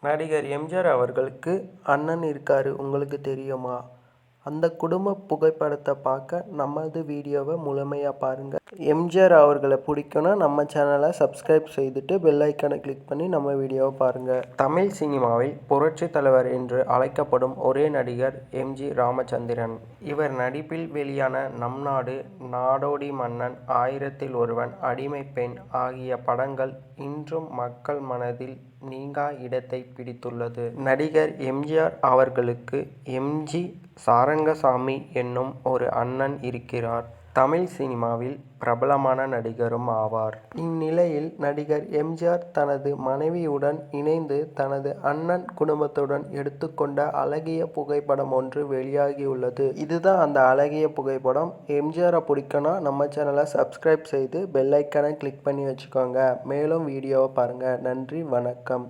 நடிகர் எம்ஜிஆர் அவர்களுக்கு அண்ணன் இருக்காரு, உங்களுக்கு தெரியுமா? அந்த குடும்ப புகைப்படத்தை பார்க்க நமது வீடியோவை முழுமையாக பாருங்கள். எம்ஜிஆர் அவர்களை பிடிக்கும்னா நம்ம சேனலை சப்ஸ்கிரைப் செய்துட்டு பெல் ஐக்கானை கிளிக் பண்ணி நம்ம வீடியோவை பாருங்கள். தமிழ் சினிமாவில் புரட்சி தலைவர் என்று அழைக்கப்படும் ஒரே நடிகர் எம்ஜி ராமச்சந்திரன். இவர் நடிப்பில் வெளியான நம் நாடு, நாடோடி மன்னன், ஆயிரத்தில் ஒருவன், அடிமை பெண் ஆகிய படங்கள் இன்றும் மக்கள் மனதில் நீங்கா இடத்தை பிடித்துள்ளது. நடிகர் எம்ஜிஆர் அவர்களுக்கு எம்ஜி சாரங்கசாமி என்னும் ஒரு அண்ணன் இருக்கிறார். தமிழ் சினிமாவில் பிரபலமான நடிகரும் ஆவார். இந்நிலையில் நடிகர் எம்ஜிஆர் தனது மனைவியுடன் இணைந்து தனது அண்ணன் குடும்பத்துடன் எடுத்துக்கொண்ட அழகிய புகைப்படம் ஒன்று வெளியாகியுள்ளது. இதுதான் அந்த அழகிய புகைப்படம். எம்ஜிஆரை பிடிக்கும்னா நம்ம சேனலை சப்ஸ்கிரைப் செய்து பெல் ஐக்கானை கிளிக் பண்ணி வச்சுக்கோங்க. மேலும் வீடியோவை பாருங்கள். நன்றி, வணக்கம்.